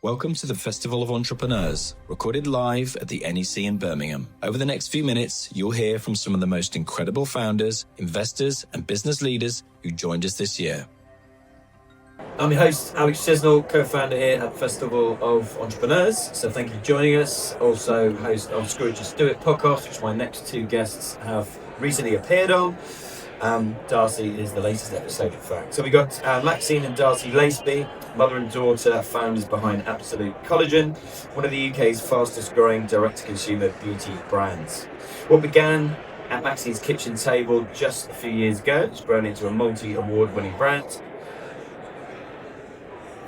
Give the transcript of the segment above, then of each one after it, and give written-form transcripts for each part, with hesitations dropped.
Welcome to the Festival of Entrepreneurs, recorded live at the NEC in Birmingham. Over the next few minutes, you'll hear from some of the most incredible founders, investors, and business leaders who joined us this year. I'm your host, Alex Chisnell, co-founder here at Festival of Entrepreneurs. So thank you for joining us. Also host of Screw Just Do It podcast, which my next two guests have recently appeared on. Darcy is the latest episode, in fact. So we got Maxine and Darcy Laceby, mother and daughter, founders behind Absolute Collagen, one of the UK's fastest growing direct-to-consumer beauty brands. What began at Maxine's kitchen table just a few years ago has grown into a multi-award winning brand,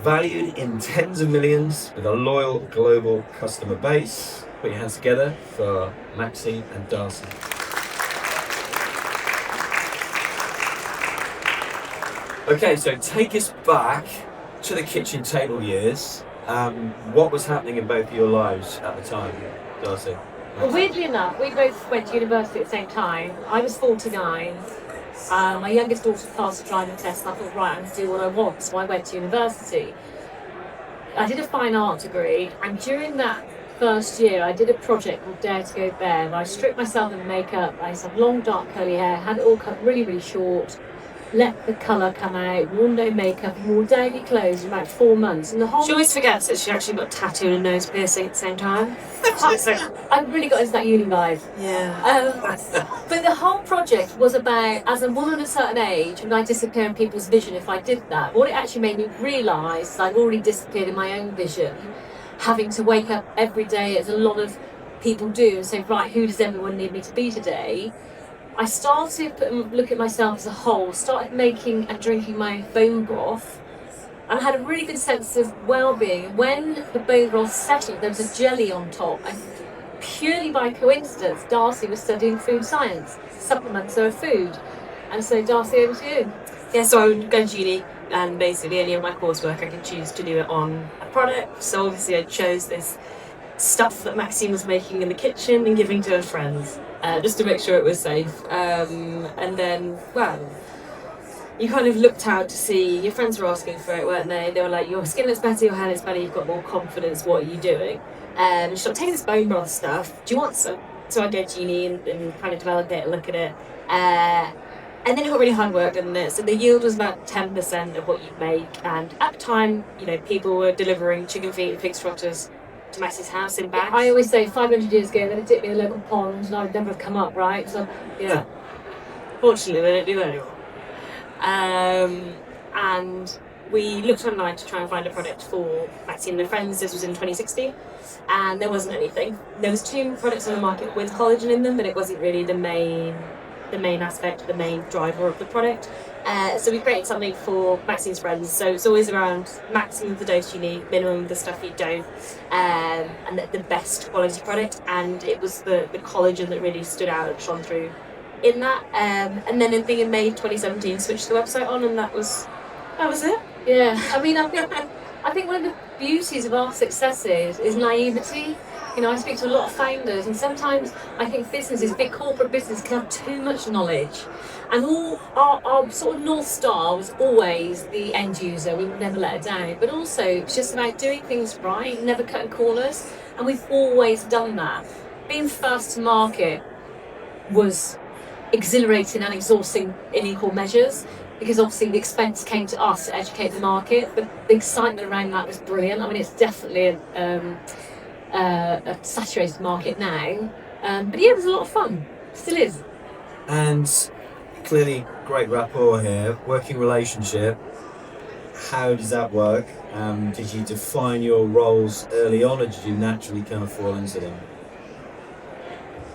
valued in tens of millions with a loyal global customer base. Put your hands together for Maxine and Darcy. Okay, so take us back to the kitchen table years. What was happening in both of your lives at the time, Darcy? Well, weirdly enough, we both went to university at the same time. I was 49. My youngest daughter passed the driving test, and I thought, right, I'm going to do what I want. So I went to university. I did a fine art degree, and during that first year, I did a project called Dare to Go Bare, where I stripped myself in makeup. I used to have long, dark, curly hair, had it all cut really, really short. Let the colour come out, wore no makeup, wore daily clothes for about 4 months. And the whole... She always forgets that she actually got a tattoo and a nose piercing at the same time. I really got into that uni vibe. Yeah. But the whole project was about, as a woman at a certain age, would I disappear in people's vision if I did that? What it actually made me realise is I'd already disappeared in my own vision, having to wake up every day, as a lot of people do, and say, right, who does everyone need me to be today? I started to look at myself as a whole, started making and drinking my own bone broth, and I had a really good sense of well-being. When the bone broth settled, there was a jelly on top, and purely by coincidence, Darcy was studying food science. Supplements are a food. And so, Darcy, over to you. Yeah, so I would go to uni, and basically any of my coursework I could choose to do it on a product. So obviously I chose this stuff that Maxine was making in the kitchen and giving to her friends. Just to make sure it was safe. And then, well, you kind of looked out to see, your friends were asking for it, weren't they? They were like, your skin looks better, your hair looks better, you've got more confidence, what are you doing? And she's like, take this bone broth stuff, do you want some? So I go to uni and kind of develop it and look at it. And then it got really hard work, didn't it? So the yield was about 10% of what you'd make. And at the time, you know, people were delivering chicken feet and pig trotters to Max's house in bags. I always say 500 years ago, they'd dip me in the local pond and I would never have come up, right? So, yeah. Fortunately, they don't do that anymore. And we looked online to try and find a product for Maxine and her friends. This was in 2016, and there wasn't anything. There was 2 products on the market with collagen in them, but it wasn't really the main aspect, the main driver of the product. So we created something for Maxine's friends. So it's always around maximum the dose you need, minimum the stuff you don't, and the best quality product. And it was the collagen that really stood out and shone through in that. And then in May 2017, switched the website on, and that was it. Yeah, I mean, I think one of the beauties of our successes is naivety. You know, I speak to a lot of founders, and sometimes I think businesses, big corporate business, can have too much knowledge. And all our sort of North Star was always the end user. We would never let it down. But also, it's just about doing things right, never cutting corners. And we've always done that. Being first to market was exhilarating and exhausting in equal measures, because obviously the expense came to us to educate the market, but the excitement around that was brilliant. I mean, it's definitely a saturated market now, but yeah, it was a lot of fun. Still is. And clearly great rapport here, working relationship. How does that work? Did you define your roles early on, or did you naturally kind of fall into them?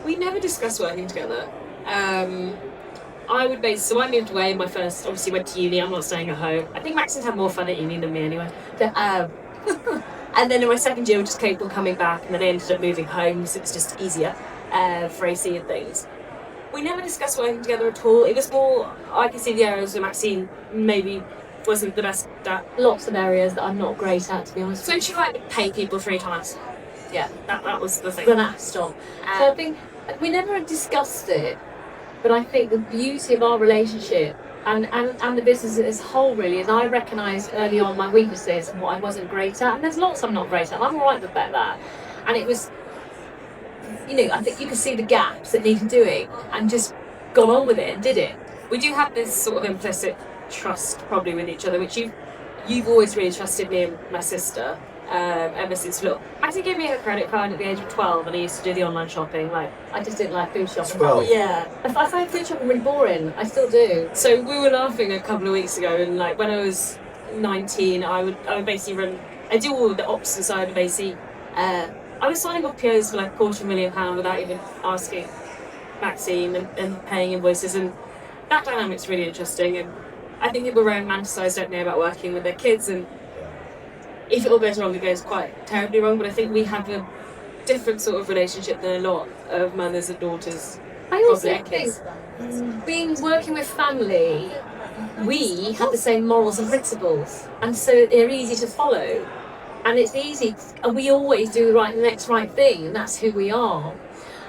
We never discussed working together. I moved away. My first, obviously, went to uni. I'm not staying at home. I think Maxine had more fun at uni than me anyway. And then in my second year, we just kept on coming back, and then I ended up moving home, so it was just easier for AC and things. We never discussed working together at all. It was more, I could see the areas where Maxine maybe wasn't the best at. Lots of areas that I'm not great at, to be honest. So she might pay people 3 times. Yeah, that was the thing. Run out of stock. So I think we never discussed it, but I think the beauty of our relationship and the business as a whole, really. And I recognised early on my weaknesses and what I wasn't great at, and there's lots I'm not great at, and I'm all right about that. And it was, I think you could see the gaps that needed doing and just got on with it and did it. We do have this sort of implicit trust probably with each other, which you've always really trusted me and my sister ever since little. Maxine gave me her credit card at the age of 12, and I used to do the online shopping. Like, I just didn't like food shopping. 12? Yeah. I find food shopping really boring. I still do. So we were laughing a couple of weeks ago, and like when I was 19, I would basically I do all the ops side of AC. I was signing off POs for like £250,000 without even asking Maxine and paying invoices, and that dynamic's really interesting. And I think people romanticise, don't they, about working with their kids, and if it all goes wrong, it goes quite terribly wrong. But I think we have a different sort of relationship than a lot of mothers and daughters. I also think working with family, we have the same morals and principles, and so they're easy to follow, and it's easy, and we always do the next right thing, and that's who we are.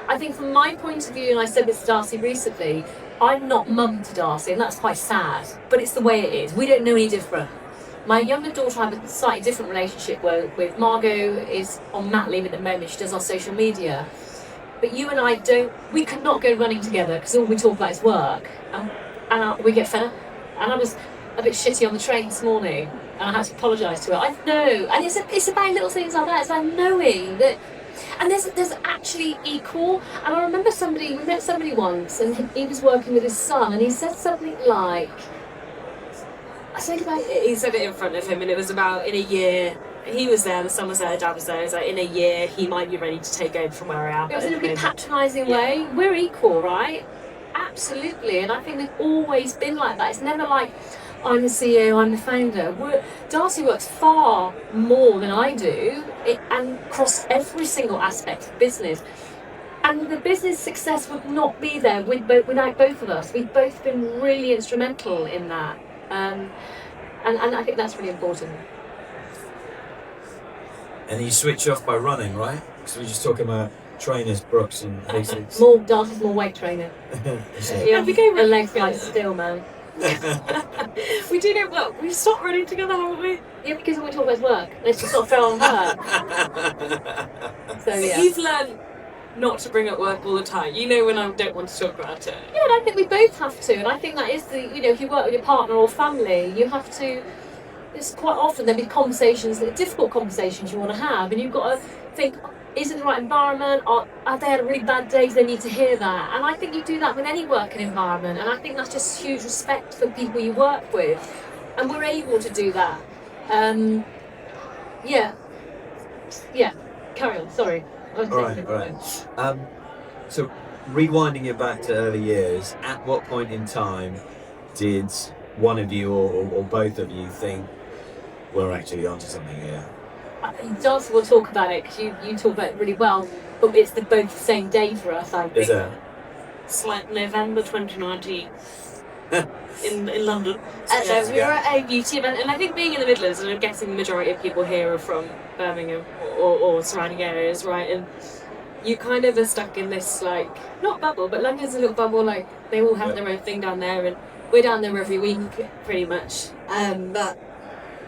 I think from my point of view, and I said this to Darcy recently, I'm not mum to Darcy, and that's quite sad, but it's the way it is. We don't know any different. My younger daughter, I have a slightly different relationship with. Margot is on mat leave at the moment. She does our social media. But you and I we could not go running together because all we talk about is work. And we get fed up. And I was a bit shitty on the train this morning, and I had to apologise to her. I know. And it's about little things like that. It's like knowing that. And there's actually equal. And I remember we met somebody once, and he was working with his son, and he said something like, he said it in front of him, and it was about in a year. He was there, the son was there, dad was there. It was like in a year he might be ready to take over from where I am. It was in a bit patronising way. We're equal, right? Absolutely, and I think we've always been like that. It's never like I'm the CEO, I'm the founder. Darcy works far more than I do, and across every single aspect of business. And the business success would not be there without both of us. We've both been really instrumental in that. And I think that's really important. And you switch off by running, right? Because we're just talking about trainers, Brooks and Hastings. Darcy's more weight training. Yeah, we became a leg flight still, man. We do know well. We've stopped running together, haven't we? Yeah, because when we talk about work, let's just not throw on work. So yeah. You've learned not to bring up work all the time. You know when I don't want to talk about it. Yeah, and I think we both have to. And I think that is if you work with your partner or family, you have to. It's quite often there'll be difficult conversations you want to have, and you've got to think, is it the right environment? Or have they had a really bad day? They need to hear that. And I think you do that with any working environment, and I think that's just huge respect for the people you work with, and we're able to do that. Yeah. Carry on. Sorry. All right. So rewinding it back to early years, at what point in time did one of you or both of you think we're actually onto something here? Darcy will talk about it because you talk about it really well, but it's both the same day for us, I think. Is it? It's like November 2019 in London. So we were at a beauty event, and I think being in the Midlands, and I'm guessing the majority of people here are from Birmingham or surrounding areas, right? And you kind of are stuck in this, like, not bubble, but London's a little bubble, like, they all have their own thing down there, and we're down there every week, pretty much. But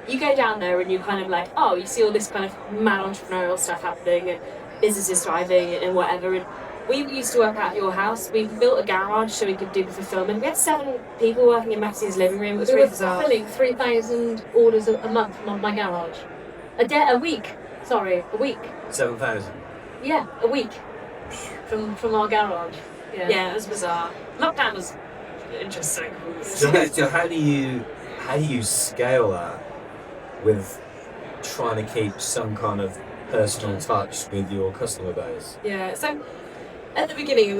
you go down there and you kind of like, you see all this kind of mad entrepreneurial stuff happening, and businesses thriving and whatever. And we used to work out at your house. We built a garage so we could do the fulfillment. We had 7 people working in Maxine's living room. It was really bizarre. We were filling 3,000 orders a month from my garage. A week. 7,000. Yeah, a week from our garage. Yeah, it was bizarre. Lockdown was interesting. So how do you scale that with trying to keep some kind of personal touch with your customer base? Yeah, so at the beginning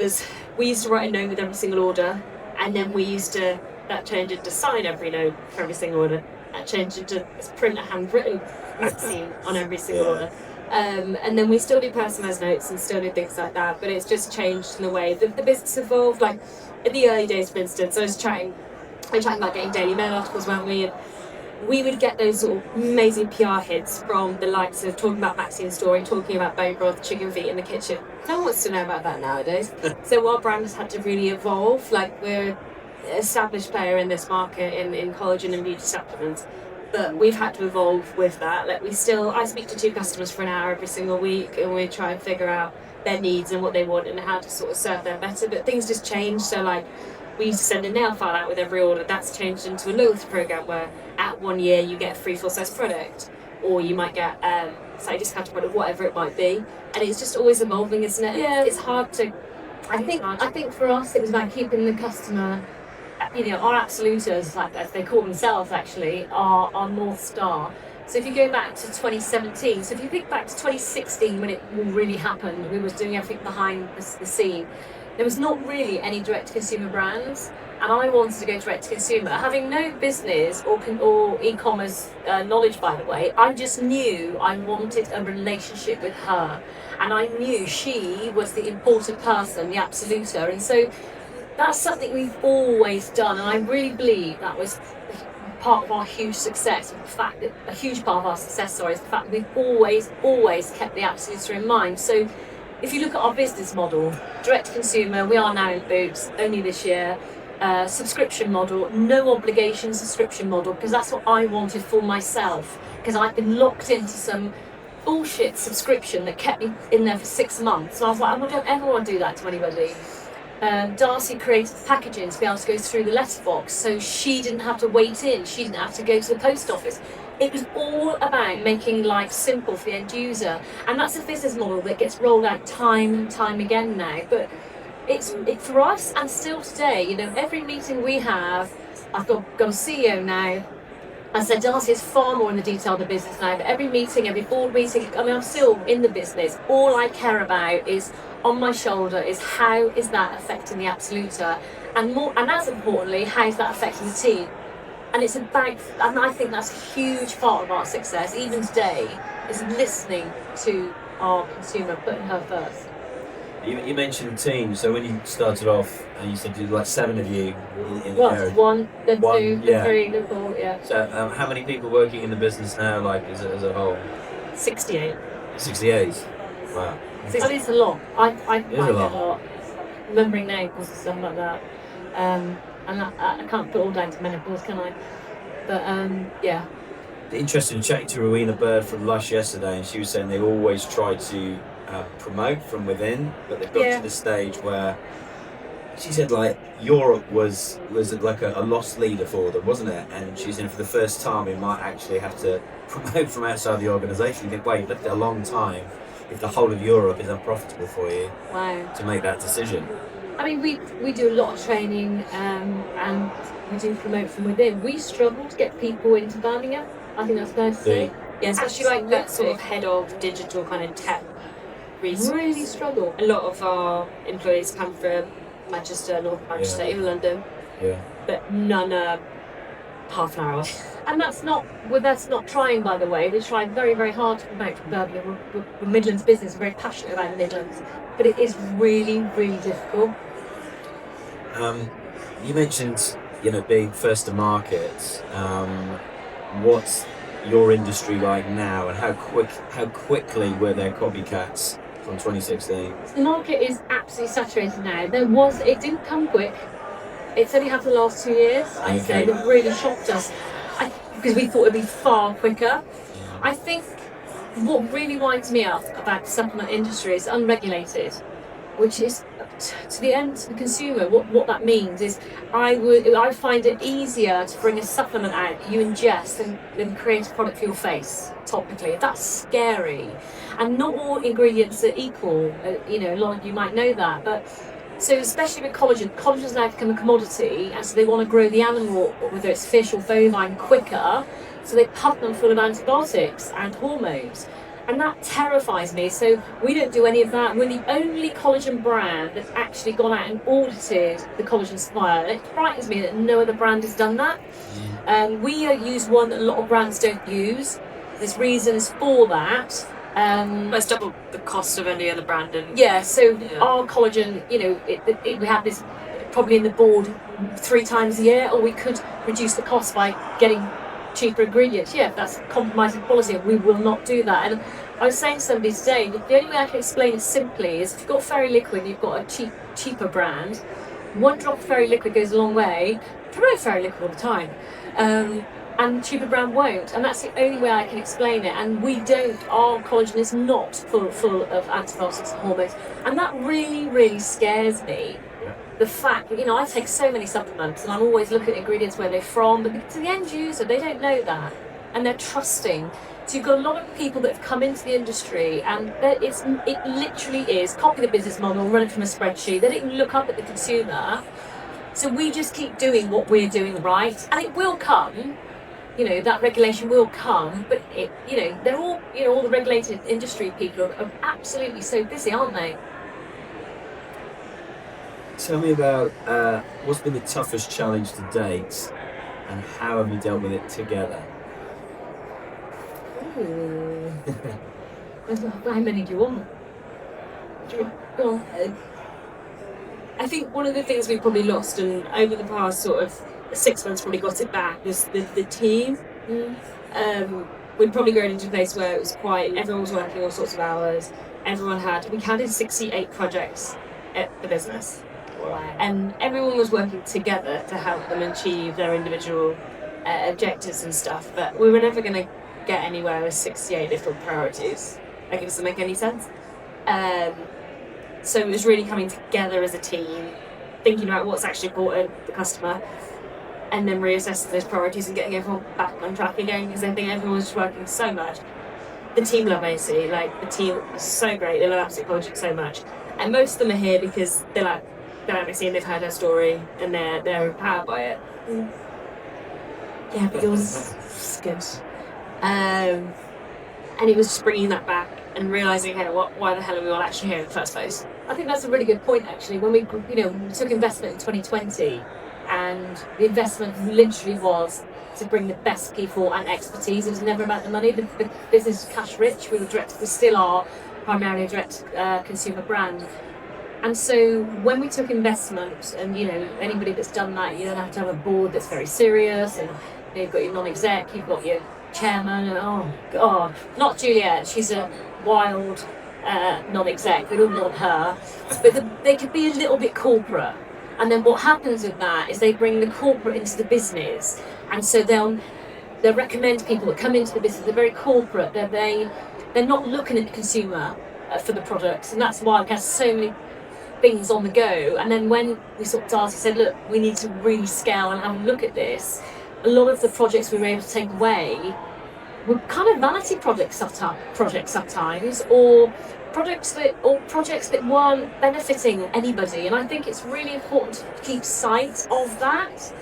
we used to write a note with every single order, and then that changed into sign every note for every single order. That changed into print a handwritten Maxine on every single order. And then we still do personalised notes and still do things like that, but it's just changed in the way that the business evolved. Like in the early days, for instance, I was chatting about getting Daily Mail articles, weren't we? And we would get those sort of amazing PR hits from the likes of talking about Maxine's story, talking about bone broth, chicken feet in the kitchen. No one wants to know about that nowadays. So our brand has had to really evolve. Like we're established player in this market in collagen and beauty supplements. But we've had to evolve with that. Like I speak to 2 customers for an hour every single week, and we try and figure out their needs and what they want and how to sort of serve them better. But things just change. So like, we used to send a nail file out with every order. That's changed into a loyalty program where at 1 year you get a free full-size product, or you might get slightly discounted product, whatever it might be. And it's just always evolving, isn't it? Yeah. It's hard to. I think for us it was about keeping the customer. Our absoluters, like as they call themselves, actually are our North Star. So if you go back to 2017, so if you think back to 2016 when it all really happened, we was doing everything behind the scene. There was not really any direct-to-consumer brands, and I wanted to go direct-to-consumer. Having no business or e-commerce knowledge, by the way, I just knew I wanted a relationship with her, and I knew she was the important person, the absoluter, and so that's something we've always done, and I really believe that was part of our huge success. The fact that a huge part of our success, is the fact that we've always kept the absoluter in mind. So if you look at our business model, direct to consumer, we are now in Boots only this year. Subscription model, no obligation subscription model, because that's what I wanted for myself, because I've been locked into some bullshit subscription that kept me in there for 6 months. So I was like, I don't ever want to do that to anybody. Darcy created the packaging to be able to go through the letterbox, so she didn't have to wait in, she didn't have to go to the post office. It was all about making life simple for the end user, and that's a business model that gets rolled out time and time again now. But it's for us, and still today, every meeting we have, I've got a CEO now. I said Darcy is far more in the detail of the business now, but every meeting, every board meeting, I'm still in the business. All I care about is on my shoulder is how is that affecting the absoluter, and as importantly, how is that affecting the team? And it's about, and I think that's a huge part of our success, even today, is listening to our consumer, putting her first. You mentioned team, so when you started off, and you said you like 7 of you in the garage. One, then One, 2, then yeah. 3, then 4, yeah. So how many people working in the business now, like as a whole? 68. 68. Wow. But it's a lot. I It is find a it a lot. lot. Remembering names and stuff like that. And I can't put all down to menopause, can I? But yeah. Interesting chatting to Rowena Bird from Lush yesterday, and she was saying they always try to promote from within, but they've got to the stage where she said like Europe was like a lost leader for them, wasn't it? And she's in for the first time we might actually have to promote from outside the organisation. You think, wait, look, a long time if the whole of Europe is unprofitable for you. Wow. To make that decision. I mean, we do a lot of training and we do promote from within. We struggle to get people into Birmingham. I think that's fair to say. Yeah, especially like that sort of head of digital kind of tech resource. Really struggle. A lot of our employees come from Manchester, North Manchester, even London. Yeah. But none are half an hour away. And that's not trying, by the way. We try very, very hard to promote from Birmingham. We're Midlands business, we're very passionate about the Midlands. But it is really, really difficult. You mentioned, being first to market. What's your industry like now, and how quickly were there copycats from 2016? The market is absolutely saturated now. It didn't come quick. It's only happened the last 2 years, I'd say, that really shocked us. Because we thought it'd be far quicker. I think what really winds me up about the supplement industry is unregulated, which is to the end to the consumer. What that means is I find it easier to bring a supplement out that you ingest than create a product for your face topically. That's scary, and not all ingredients are equal. A lot of you might know that, but. So especially with collagen has now become a commodity, and so they want to grow the animal, whether it's fish or bovine, quicker. So they pump them full of antibiotics and hormones, and that terrifies me. So we don't do any of that. We're the only collagen brand that's actually gone out and audited the collagen supplier. And it frightens me that no other brand has done that. We use one that a lot of brands don't use. There's reasons for that. It's double the cost of any other brand. Our collagen, we have this probably in the board 3 times a year, or we could reduce the cost by getting cheaper ingredients. Yeah, that's compromising quality, and we will not do that. And I was saying to somebody today, the only way I can explain it simply is if you've got Fairy Liquid, you've got a cheaper brand, one drop of fairy liquid goes a long way. Promote fairy liquid all the time. And Tuber brand won't, and that's the only way I can explain it. And we don't. Our collagen is not full of antibiotics and hormones, and that really, really scares me. The fact that, I take so many supplements, and I'm always looking at ingredients where they're from, but to the end user, they don't know that, and they're trusting. So you've got a lot of people that have come into the industry, and it literally is copy the business model, run it from a spreadsheet. They don't even look up at the consumer. So we just keep doing what we're doing right, and it will come. That regulation will come, but they're all the regulated industry people are absolutely so busy, aren't they? Tell me about what's been the toughest challenge to date, and how have you dealt with it together? Ooh. How many do you want? Go on. I think one of the things we probably lost, and over the past sort of 6 months probably got it back, was the team. We'd probably grown into a place where it was everyone was working all sorts of hours. We counted 68 projects at the business. Wow. And everyone was working together to help them achieve their individual objectives and stuff, but we were never going to get anywhere with 68 different priorities. Like, it doesn't make any sense. So it was really coming together as a team, thinking about what's actually important for the customer, and then reassessing those priorities and getting everyone back on track again, because I think everyone was working so much. The team love AC, the team is so great, they love Absolute Collagen so much. And most of them are here because they're like Maxine, they've heard her story, and they're empowered by it. Yeah, but yours is good. And it was just bringing that back and realising, why the hell are we all actually here in the first place? I think that's a really good point, actually. When we took investment in 2020, and the investment literally was to bring the best people and expertise. It was never about the money. The business was cash rich. We still are primarily a direct consumer brand. And so when we took investment, and anybody that's done that, you then have to have a board that's very serious, and you've got your non-exec, you've got your chairman, and oh god, not Juliet, she's a wild non-exec, we don't want her, but they could be a little bit corporate. And then what happens with that is they bring the corporate into the business, and so they'll recommend people that come into the business. They're very corporate. They're not looking at the consumer for the products, and that's why we have so many things on the go. And then when we sort of Darcy said, look, we need to really scale and have a look at this, a lot of the projects we were able to take away were kind of vanity projects sometimes, or projects that weren't benefiting anybody. And I think it's really important to keep sight of that.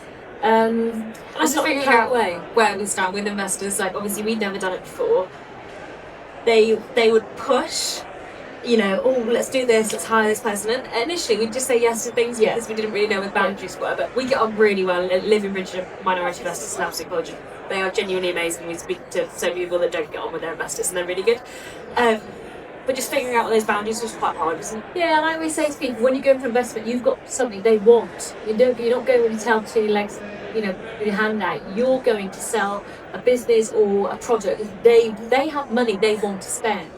And just figuring out where we stand with investors. Like, obviously we'd never done it before. They would push, let's do this, let's hire this person. And initially we'd just say yes to things because we didn't really know what boundaries were. But we get on really well and live in Bridge minority investors in Absolute Collagen. They are genuinely amazing. We speak to so many people that don't get on with their investors, and they're really good. But just figuring out what those boundaries was quite hard, isn't it? Yeah, and I always say to people, when you go for investment, you've got something they want. You're not going to tell to your legs, with your hand out. You're going to sell a business or a product. They have money they want to spend.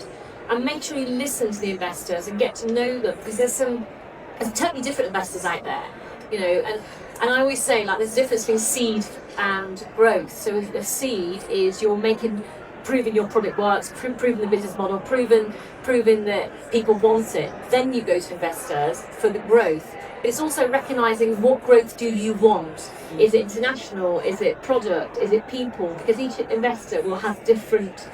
And make sure you listen to the investors and get to know them, because there's totally different investors out there, and I always say, there's a difference between seed and growth. So if a seed is proving your product works, proving the business model, proving that people want it, then you go to investors for the growth. But it's also recognising, what growth do you want? Is it international? Is it product? Is it people? Because each investor will have different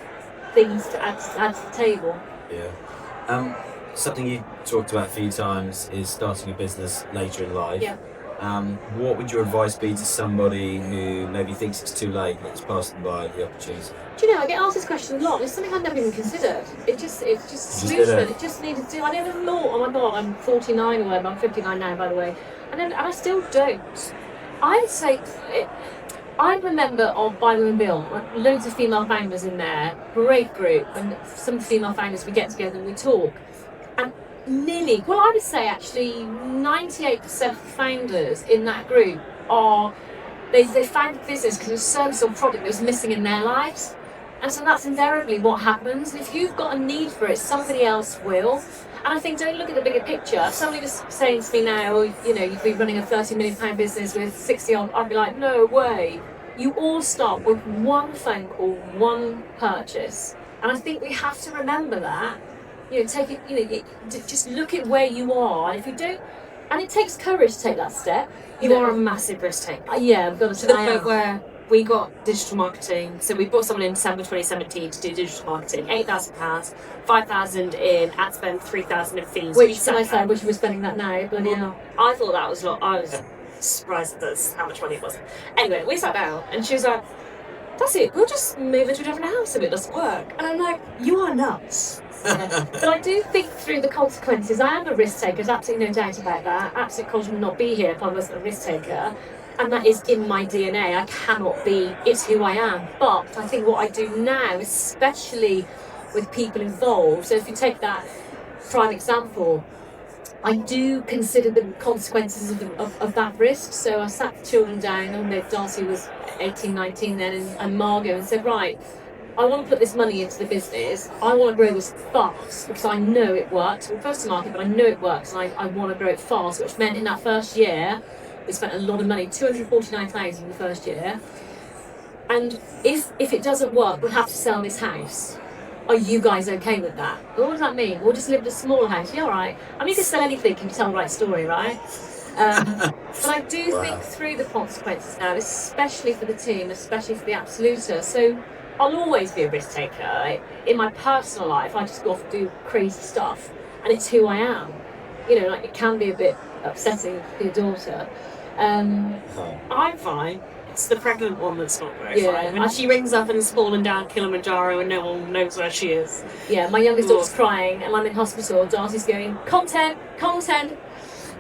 things to add to the table. Yeah. Something you talked about a few times is starting a business later in life. Yeah. What would your advice be to somebody who maybe thinks it's too late, that's passing by the opportunity? Do you know, I get asked this question a lot. It's something I've never even considered. It's just solution. It just needed to. I never thought, oh my god, I'm 49 or whatever. I'm 59 now, by the way, and I still don't. I'd say I remember of By Women Bill, loads of female founders in there, great group, and some female founders, we get together and we talk, and nearly, well, I would say actually 98% of founders in that group they found a business because of a service or product that was missing in their lives. And so that's invariably what happens. If you've got a need for it, somebody else will. And I think don't look at the bigger picture. If somebody was saying to me now, oh, you know, you'd be running a £30 million business with 60 on, I'd be like, no way. You all start with one phone call, one purchase. And I think we have to remember that. You know, take it, you know, just look at where you are. And if you don't, and it takes courage to take that step. You are a massive risk taker. Yeah, I've got to the point where we got digital marketing. So we brought someone in December 2017 to do digital marketing. £8,000, £5,000 in ad spend, £3,000 in fees. Which can I say? Which we're spending that now. But yeah, I thought that was a lot. I was surprised at this, how much money it was. Anyway, we sat down and she was like, "That's it. We'll just move into a different house if it doesn't work." And I'm like, "You are nuts." Yeah. But I do think through the consequences. I am a risk taker, there's absolutely no doubt about that. Absolute Collagen would not be here if I wasn't a risk taker. And that is in my DNA. I cannot be, it's who I am. But I think what I do now, especially with people involved, so if you take that prime example, I do consider the consequences of that risk. So I sat the children down, and Darcy was 18, 19 then, and Margot, and said, right, I want to put this money into the business. I want to grow this fast because I know it works. We're first to market, but I know it works, and I want to grow it fast, which meant in that first year, we spent a lot of money, $249,000 in the first year. And if it doesn't work, we'll have to sell this house. Are you guys okay with that? What does that mean? We'll just live in a smaller house. Yeah, all right. I mean, you can sell anything if you tell the right story, right? But I do think through the consequences now, especially for the team, especially for the absoluter. So I'll always be a risk taker. In my personal life, I just go off and do crazy stuff, and it's who I am. You know, like it can be a bit upsetting for your daughter. I'm fine. It's the pregnant one that's not very Yeah, fine. When she rings up and is falling down Kilimanjaro and no one knows where she is. Yeah, my youngest daughter's crying and I'm in hospital. Darcy's going, content.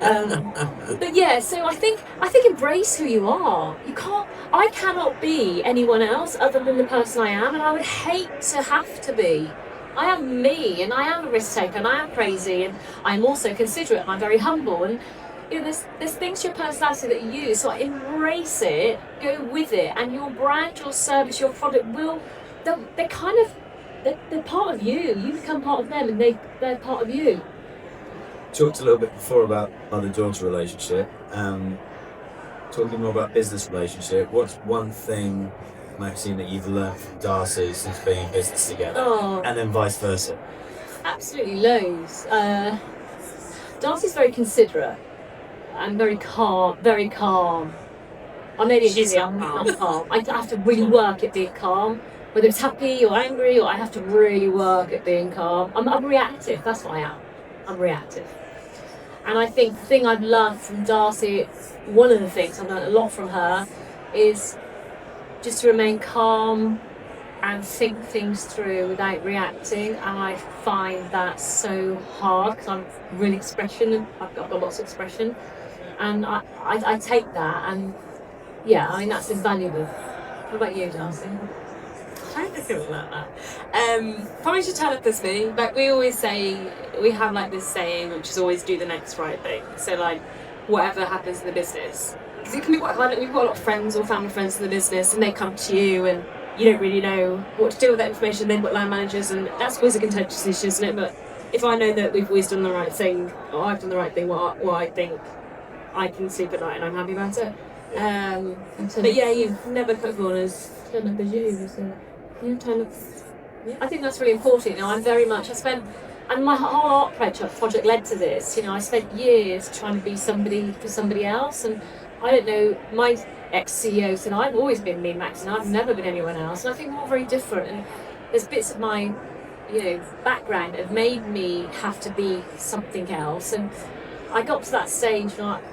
But yeah, so I think embrace who you are. I cannot be anyone else other than the person I am, and I would hate to have to be. I am me, and I am a risk taker, and I am crazy, and I'm also considerate, and I'm very humble, and you know, there's things to your personality that you use, so I embrace it, go with it, and your brand, your service, your product they're part of you. You become part of them, and they're part of you. Talked a little bit before about mother-daughter relationship. Talking more about business relationship, what's one thing, Maxine, that you've learned from Darcy since being in business together? And then vice versa? Absolutely loads. Darcy's very considerate. I'm very calm. I'm ADHD, I'm not calm. I have to really work at being calm. Whether it's happy or angry, or I have to really work at being calm. I'm reactive, that's what I am. I'm reactive. And I think the thing I've learned from Darcy, one of the things I've learned a lot from her, is just to remain calm and think things through without reacting. And I find that so hard because I'm really expression. I've got lots of expression. And I take that, and yeah, I mean, that's invaluable. What about you, Darcy? I don't think about that. Probably should tell it this me. Like we always say, we have like this saying, which is always do the next right thing. So like, whatever happens in the business, because it can be quite hard. Like, we've got a lot of friends or family friends in the business, and they come to you, and you don't really know what to do with that information. They've got line managers, and that's always a contentious issue, isn't it? But if I know that we've always done the right thing, or I've done the right thing, what I think, I can sleep at night and I'm happy about it. But yeah, you've never cut corners. Turn up as you, so I think that's really important. You know, and my whole art project led to this. You know, I spent years trying to be somebody for somebody else, and I don't know, my ex-CEO said, I've always been me, Maxine, I've never been anyone else. And I think we're all very different, and there's bits of my, you know, background that have made me have to be something else. And I got to that stage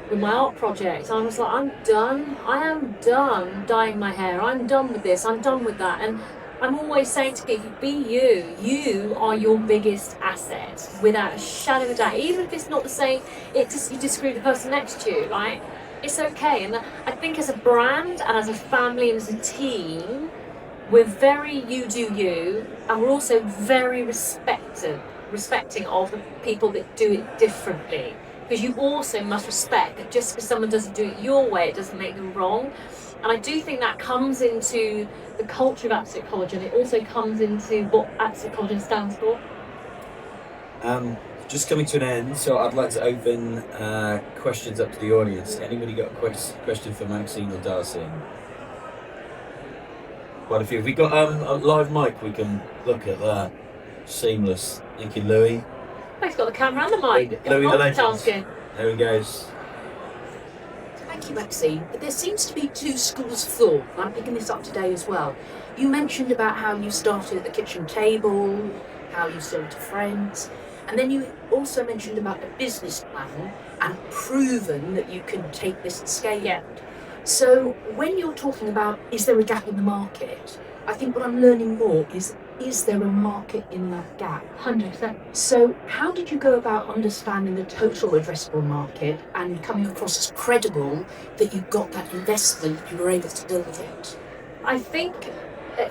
with my art project, I was like, I'm done. I am done dyeing my hair. I'm done with this. I'm done with that. And I'm always saying to people, be you. You are your biggest asset, without a shadow of a doubt. Even if it's not the same, you disagree with the person next to you, right? It's okay. And I think as a brand and as a family and as a team, we're very you do you, and we're also very respecting of the people that do it differently. Because you also must respect that just because someone doesn't do it your way, it doesn't make them wrong. And I do think that comes into the culture of Absolute Collagen. It also comes into what Absolute Collagen stands for. just coming to an end, so I'd like to open questions up to the audience. Anybody got a question for Maxine or Darcy? Quite a few. Have we got a live mic? We can look at that. Seamless. Thank you, Louis. He's got the camera and the mic. Louis the legend. Multitasking. There he goes. Thank you, Maxine. But there seems to be two schools of thought. I'm picking this up today as well. You mentioned about how you started at the kitchen table, how you sold to friends, and then you also mentioned about a business plan and proven that you can take this and scale it. Yeah. So when you're talking about, is there a gap in the market? I think what I'm learning more is there a market in that gap? 100%. So how did you go about understanding the total addressable market and coming across as credible that you got that investment, you were able to build it? I think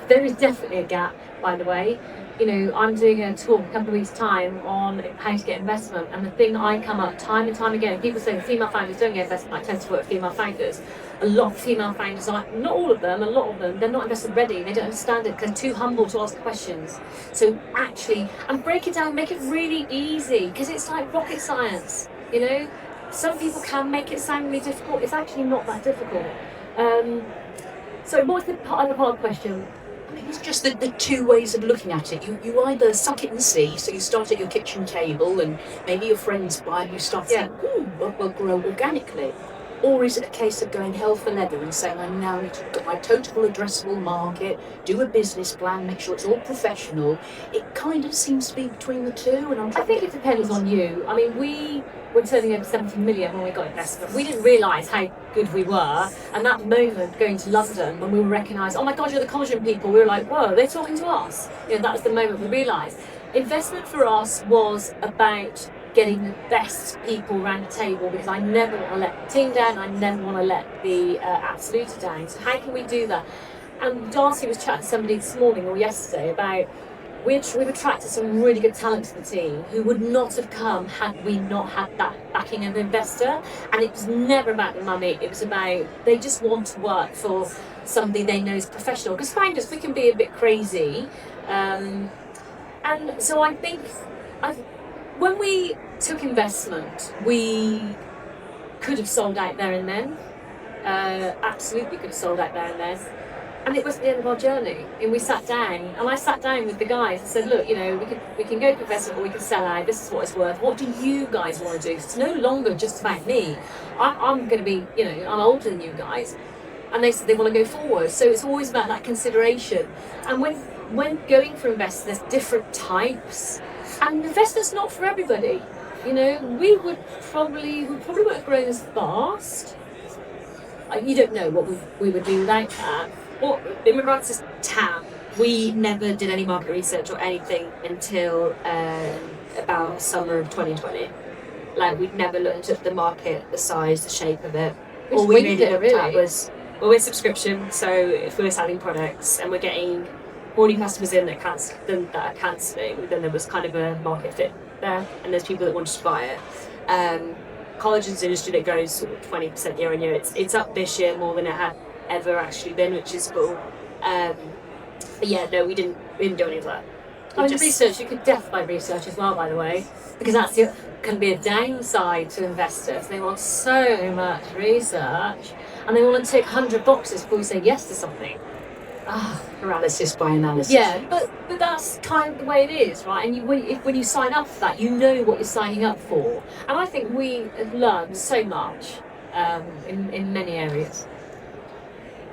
there is definitely a gap, by the way. You know, I'm doing a talk a couple of weeks' time on how to get investment, and the thing I come up time and time again, people say female founders don't get investment. I tend to work with female founders. A lot of female founders are, not all of them, a lot of them, they're not invested ready, they don't understand it because they're too humble to ask questions. So actually, and break it down, make it really easy, because it's like rocket science, you know? Some people can make it sound really difficult, it's actually not that difficult. So what's the other part of the question? I mean, it's just the two ways of looking at it. You either suck it and see, so you start at your kitchen table and maybe your friends buy and you start thinking, we'll grow organically. Or is it a case of going hell for leather and saying, I now need to look at my total addressable market, do a business plan, make sure it's all professional? It kind of seems to be between the two. And I think it depends on you. I mean, we were turning over 70 million when we got investment. We didn't realise how good we were. And that moment going to London when we were recognised, oh my God, you're the Collagen people, we were like, whoa, they're talking to us. You know, that was the moment we realised. Investment for us was about getting the best people around the table, because I never want to let the team down, I never want to let the absolute down. So how can we do that? And Darcy was chatting to somebody this morning or yesterday about we've attracted some really good talent to the team who would not have come had we not had that backing of an investor. And it was never about the money, it was about they just want to work for somebody they know is professional. Because founders, we can be a bit crazy. And so I think when we took investment, we could have sold out there and then. Absolutely could have sold out there and then. And it was the end of our journey. And we sat down, and I sat down with the guys and said, look, you know, we can go to investment or we can sell out. This is what it's worth. What do you guys want to do? It's no longer just about me. I'm going to be, you know, I'm older than you guys. And they said they want to go forward. So it's always about that consideration. And when going for investors, there's different types. And investment's not for everybody. You know, we probably won't have grown as fast. You don't know what we would do without that. Well, in regards to TAM, we never did any market research or anything until about summer of 2020. Like, we'd never looked at the market, the size, the shape of it. All we really looked at was, well, we're subscription, so if we're selling products and we're getting more new customers in that are cancelling, then there was kind of a market fit there, and there's people that wanted to buy it. Collagen's an industry that grows sort of 20% year on year. It's up this year more than it had ever actually been, which is cool. But yeah, no, we didn't do any of that. Research, you could definitely research as well, by the way, because that's can be a downside to investors. They want so much research, and they want to tick 100 boxes before you say yes to something. Paralysis by analysis. Yeah, but that's kind of the way it is, right? And when you sign up for that, you know what you're signing up for. And I think we have learned so much in many areas.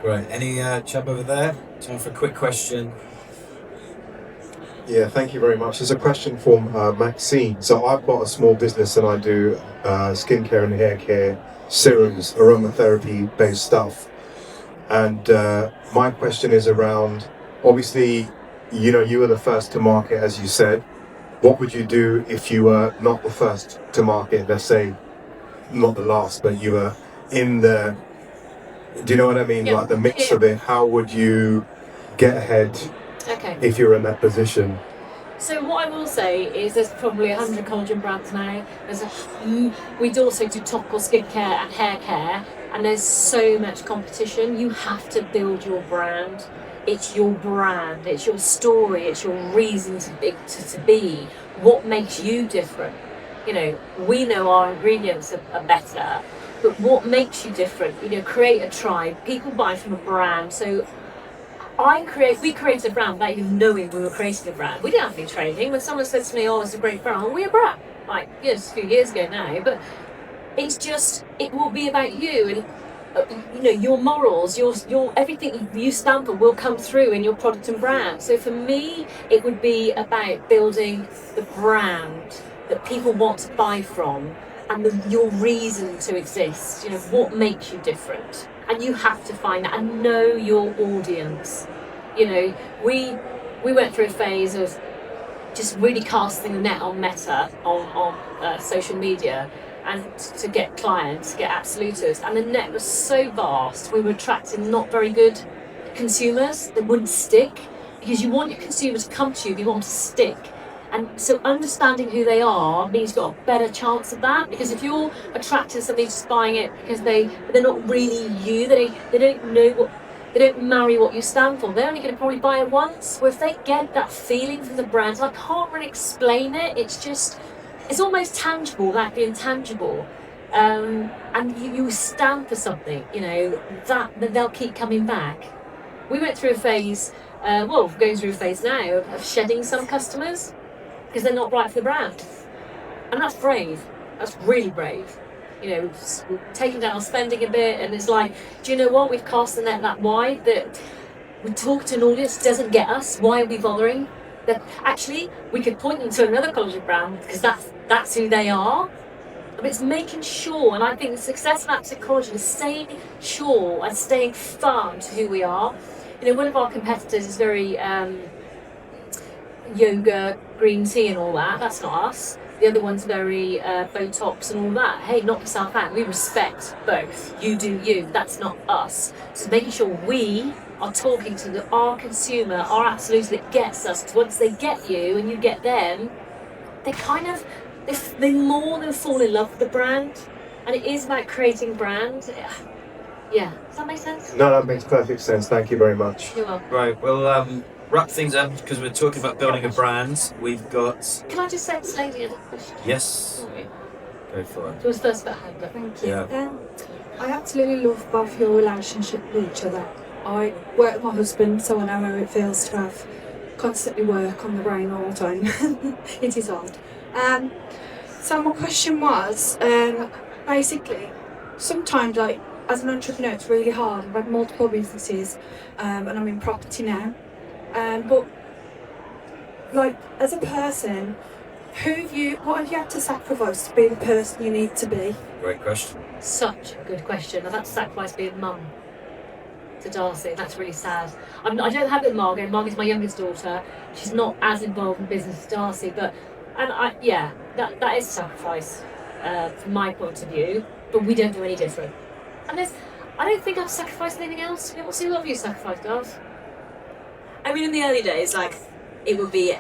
Great. Any chap over there? Time for a quick question. Yeah, thank you very much. There's a question from Maxine. So I've got a small business and I do skincare and hair care, serums, aromatherapy based stuff. And my question is around, obviously, you know, you were the first to market, as you said. What would you do if you were not the first to market? Let's say, not the last, but you were in the, do you know what I mean? Yeah. Like the mix of it. How would you get ahead if you're in that position? So what I will say is there's probably 100 collagen brands now. We also do topical skincare and hair care, and there's so much competition. You have to build your brand. It's your story, it's your reason to be. What makes you different? You know, we know our ingredients are better, but what makes you different? You know, create a tribe. People buy from a brand. So we created a brand without even knowing we were creating a brand. We didn't have any training. When someone says to me, "Oh, it's a great brand," well, we're a brand. Like, yes, a few years ago now, but it's just, it will be about you, and you know, your morals, your everything you stand for will come through in your product and brand. So for me, it would be about building the brand that people want to buy from, and your reason to exist. You know, what makes you different, and you have to find that and know your audience. You know, we went through a phase of just really casting the net on Meta, on social media, and to get clients, get absoluters, and the net was so vast. We were attracting not very good consumers that wouldn't stick, because you want your consumers to come to you, you want them to stick. And so understanding who they are means you've got a better chance of that, because if you're attracting somebody just buying it because they're not really you, they don't know what, they don't marry what you stand for, they're only going to probably buy it once. Well, if they get that feeling from the brand, I can't really explain it, it's almost tangible without being tangible. And you stand for something, you know, that they'll keep coming back. We went through a phase, we're going through a phase now of shedding some customers because they're not right for the brand. And that's brave. That's really brave. You know, we've taken down our spending a bit, and it's like, do you know what? We've cast the net that wide that we talk to an audience that doesn't get us. Why are we bothering? That actually we could point them to another collagen brand because that's who they are. But it's making sure, and I think the success of Absolute Collagen is staying sure and staying firm to who we are. You know, one of our competitors is very yoga, green tea and all that. That's not us. The other one's very Botox and all that. Hey, knock yourself out. We respect both. You do you. That's not us. So making sure we are talking to our consumer, our absolute that gets us. Because once they get you and you get them, they more than fall in love with the brand. And it is about creating brand. Yeah. Does that make sense? No, that makes perfect sense. Thank you very much. You're welcome. Right, we'll wrap things up because we're talking about building a brand. We've got... Can I just say this lady had a question? Yes. Sorry. Go for it. It was first about Hannah. Thank you. Yeah. I absolutely love both your relationship with each other. I work with my husband, so I know how it feels to have constantly work on the brain all the time. It is hard. So my question was, basically, sometimes, like, as an entrepreneur, it's really hard. I've had multiple businesses, and I'm in property now. But, like, as a person, what have you had to sacrifice to be the person you need to be? Great question. Such a good question. I've had to sacrifice being mum to Darcy. That's really sad. I don't have it with Margot. Margot's my youngest daughter. She's not as involved in business as Darcy, that is a sacrifice from my point of view. But we don't do any different. And I don't think I've sacrificed anything else. What have you sacrificed, Darcy? I mean, in the early days, like, it would be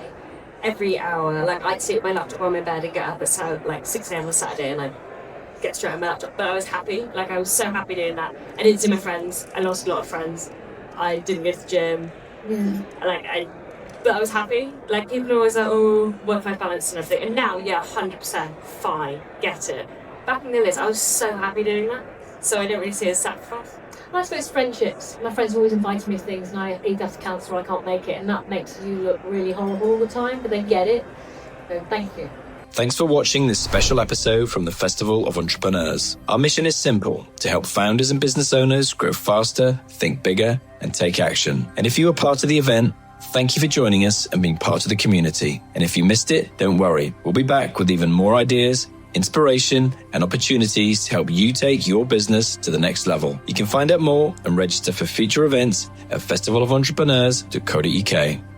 every hour. Like, I'd sit at my laptop on my bed and get up at 6 a.m. on Saturday, and I'd get straight on my laptop. But I was happy. Like, I was so happy doing that. I didn't see my friends. I lost a lot of friends. I didn't go to the gym. But I was happy. Like, people are always like, oh, work-life balance and everything. And now, yeah, 100%, fine, get it. Back in the days, I was so happy doing that. So I don't really see it as sacrifice. I suppose friendships. My friends always invite me to things, and I either have to cancel or I can't make it, and that makes you look really horrible all the time, but they get it. So thank you. Thanks for watching this special episode from the Festival of Entrepreneurs. Our mission is simple: to help founders and business owners grow faster, think bigger, and take action. And if you were part of the event, thank you for joining us and being part of the community. And if you missed it, don't worry. We'll be back with even more ideas, inspiration, and opportunities to help you take your business to the next level. You can find out more and register for future events at festivalofentrepreneurs.co.uk.